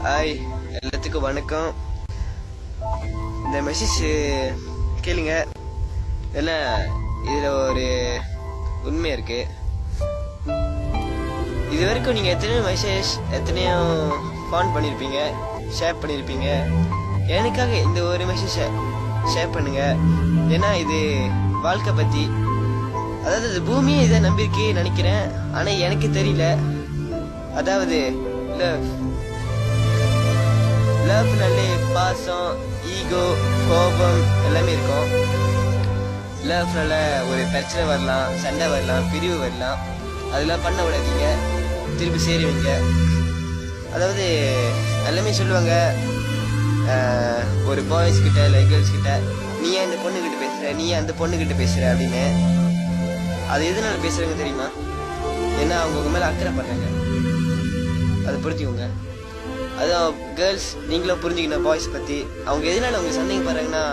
Hi, எல்லாத்துக்கும் வணக்கம். இந்த மெசேஜ் கேளுங்க. ஏன்னா இதுல ஒரு உண்மை இருக்கு. இது வரைக்கும் நீங்க எத்தனையோ மெசேஜ் எத்தனையோ ஃபோன் பண்ணிருப்பீங்க, ஷேர் பண்ணிருப்பீங்க. எனக்காக இந்த ஒரு மெசேஜை ஷேர் பண்ணுங்க. ஏன்னா இது வாழ்க்கை பத்தி, அதாவது இது பூமியே இதை நம்பிருக்கு நினைக்கிறேன். ஆனா எனக்கு தெரியல. அதாவது லவ்னாலே பாசம், ஈகோ, கோபம் எல்லாமே இருக்கும். லவ்னால ஒரு பிரச்சனை வரலாம், சண்டை வரலாம், பிரிவு வரலாம். அதெல்லாம் பண்ண விடாதீங்க, திருப்பி சேருவீங்க. அதாவது எல்லாமே சொல்லுவாங்க ஒரு பாய்ஸ் கிட்ட இல்லை கேர்ள்ஸ் கிட்ட, நீ ஏன் இந்த பொண்ணுகிட்ட பேசுற, நீ ஏன் அந்த பொண்ணுகிட்ட பேசுற அப்படின்னு. அது எதனால பேசுறாங்க தெரியுமா? ஏன்னா அவங்க உங்க மேல அக்கறை பண்றாங்க. அதை புரிஞ்சுக்கோங்க. அதான் கேர்ள்ஸ், நீங்களும் புரிஞ்சுக்கணும் பாய்ஸ் பத்தி. அவங்க எதனால அவங்க சந்தேகப்படுறாங்கன்னா,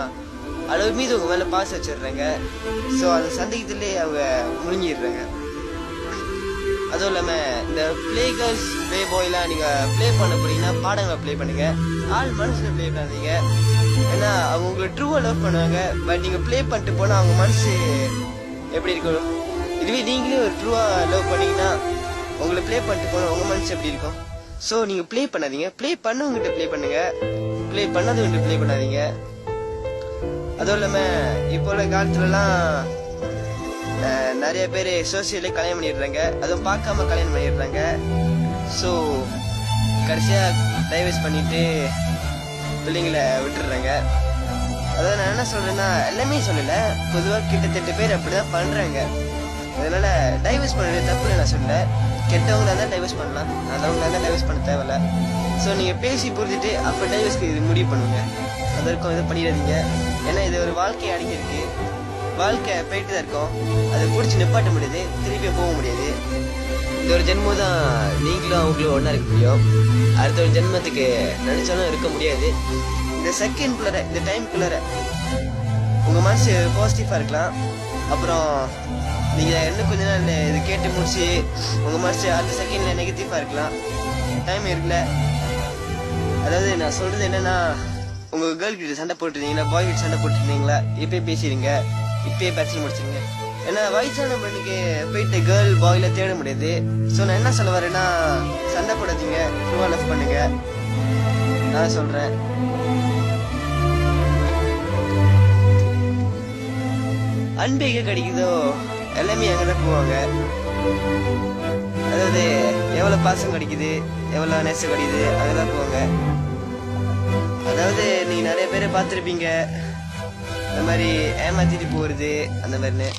அளவு மீது உங்க மேல பாஸ் வச்சிடுறாங்க. ஸோ அந்த சந்தேகத்திலே அவங்க முழுங்கிடுறாங்க. அதுவும் இல்லாம இந்த பிளே கேர்ள்ஸ், பிளே பாய்லாம் நீங்க பிளே பண்ண போறீங்கன்னா பாடங்களை பிளே பண்ணுங்க, ஆள் மனசுல பிளே பண்ணாதீங்க. ஏன்னா அவங்க உங்களை ட்ரூவா லவ் பண்ணுவாங்க. பட் நீங்க பிளே பண்ணிட்டு போனா அவங்க மனசு எப்படி இருக்கும்? இதுவே நீங்களே ஒரு ட்ரூவா லவ் பண்ணீங்கன்னா உங்களை பிளே பண்ணிட்டு போனா உங்க மனசு எப்படி இருக்கும்? ஸோ நீங்க பிளே பண்ணாதீங்க. பிளே பண்ணவங்கிட்ட பிளே பண்ணுங்க, பிளே பண்ணாதவங்கிட்ட பிளே பண்ணாதீங்க. அதுவும் இல்லாம இப்போ உள்ள காலத்துலலாம் நிறைய பேர் சோசியலே கல்யாணம் பண்ணிடுறாங்க, அதுவும் பார்க்காம கல்யாணம் பண்ணிடுறாங்க. ஸோ கடைசியா டைவர்ஸ் பண்ணிட்டு பிள்ளைங்களை விட்டுடுறாங்க. அதாவது நான் என்ன சொல்றேன்னா, எல்லாமே சொல்லல, பொதுவாக கிட்டத்தட்ட பேர் அப்படிதான் பண்றாங்க. அதனால டைவர்ஸ் பண்ணுறது தப்புன்னு நான் சொல்லல. கெட்டவங்களா தான் டைவர்ஸ் பண்ணலாம், நல்லவங்களா தான் டைவர்ஸ் பண்ண தேவையில்ல. ஸோ நீங்க பேசி புரிஞ்சுட்டு அப்போ டைவர்ஸ்க்கு இது முடிவு பண்ணுங்க. அதற்கும் இதை பண்ணிடாதீங்க. ஏன்னா இது ஒரு வாழ்க்கையை அடங்கியிருக்கு. வாழ்க்கை போயிட்டு தான் இருக்கும். அதை பிடிச்சி நிப்பாட்ட முடியாது, திருப்பி போக முடியாது. இந்த ஒரு ஜென்மம் தான் நீங்களும் அவங்களும் ஒன்றா இருக்க முடியும். அடுத்த ஒரு ஜென்மத்துக்கு நினைச்சாலும் இருக்க முடியாது. இந்த செகண்ட்குள்ளார, இந்த டைம்குள்ளார உங்க மனசு பாசிட்டிவா இருக்கலாம். அப்புறம் நீங்க இன்னும் கொஞ்ச நாள் இது கேட்டு முடிச்சு உங்க மனசு அடுத்த செகண்ட்ல நெகட்டிவா இருக்கலாம். டைம் இருக்குல்ல. அதாவது நான் சொல்றது என்னன்னா, உங்க கேர்ள் கிட்ட சண்டை போட்டுருந்தீங்களா, பாய் கிட்ட சண்டை போட்டுருந்தீங்களா, இப்பயே பேசிடுங்க, இப்பயே பிரச்சனை முடிச்சிருங்க. ஏன்னா வயசான பெண்ணுக்கு போயிட்டு கேர்ள் பாய்ல தேட முடியாது. ஸோ நான் என்ன சொல்ல வரேன்னா, சண்டை போடாதீங்க, ட்ரூவா லவ் பண்ணுங்க. நான் சொல்றேன். அன்பு எங்க கிடைக்குதோ எல்லாமே அங்கதான் போவாங்க. அதாவது எவ்வளவு பாசம் கிடைக்குது, எவ்வளவு நேசம் கிடைக்குது, அங்கதான் போவாங்க. அதாவது நீங்க நிறைய பேரை பார்த்துருப்பீங்க இந்த மாதிரி ஏமாத்திட்டு போறது அந்த மாதிரின்னு.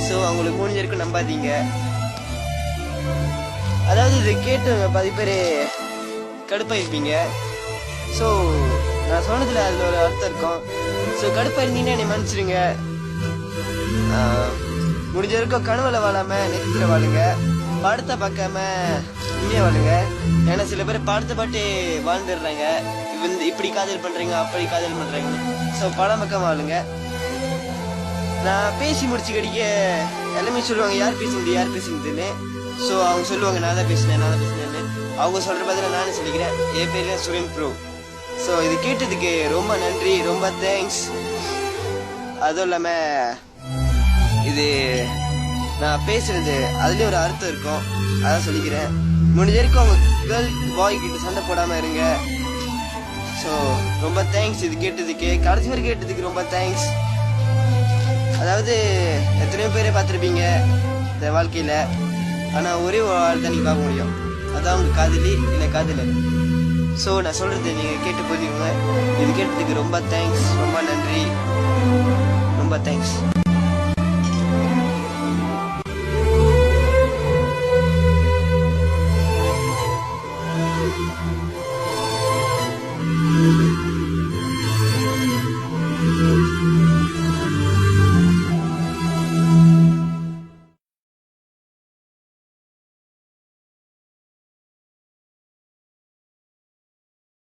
ஸோ அவங்களுக்கு முடிஞ்ச வரைக்கும் நம்பாதீங்க. அதாவது இதை கேட்டு பாதி பேர் கடுப்பாயிருப்பீங்க. ஸோ நான் சொன்னதுல அதுல ஒரு அர்த்தம் இருக்கும். ஸோ கடுப்பா இருந்தீங்கன்னா என்னை மன்னிச்சிருங்க. முடிஞ்ச வரைக்கும் கனவுல வாழாம நெத்தில வாழுங்க, படத்தை பார்க்காம உண்மையா வாழுங்க. ஏன்னா சில பேர் படத்தை பாட்டு வாழ்ந்துடுறாங்க, இப்படி காதல் பண்றீங்க, அப்படி காதல் பண்றாங்க. ஸோ படம் பக்கம் வாழுங்க. நான் பேசி முடிச்சு கிடைக்க எல்லாமே சொல்லுவாங்க, யார் பேசுனது யார் பேசுனதுன்னு. ஸோ அவங்க சொல்லுவாங்க நான் தான் பேசினேன், நான் தான் பேசினேன்னு. அவங்க சொல்ற பதில நானே சொல்லிக்கிறேன். என் பேரு சுரேன் ப்ரோ. ஸோ இது கேட்டதுக்கு ரொம்ப நன்றி, ரொம்ப தேங்க்ஸ். அதுவும் இல்லாம இது நான் பேசுறது அதுலயும் ஒரு அர்த்தம் இருக்கும், அதான் சொல்லிக்கிறேன். முடிஞ்ச வரைக்கும் அவங்க கேர்ள் பாய் கிட்ட சண்டை போடாம இருங்க. ஸோ ரொம்ப தேங்க்ஸ் இது கேட்டதுக்கு, கடைசி வரை கேட்டதுக்கு ரொம்ப தேங்க்ஸ். அதாவது எத்தனையோ பேரை பார்த்துருப்பீங்க இந்த வாழ்க்கையில, ஆனா ஒரே ஒரு ஆள் தான் நீங்க பார்க்க முடியும், அதான் உங்க காதலி இல்லை காதலர். ஸோ நான் சொல்றது நீங்க கேட்டு புரிஞ்சுக்கோங்க. இது கேட்டதுக்கு ரொம்ப தேங்க்ஸ், ரொம்ப நன்றி, ரொம்ப தேங்க்ஸ்.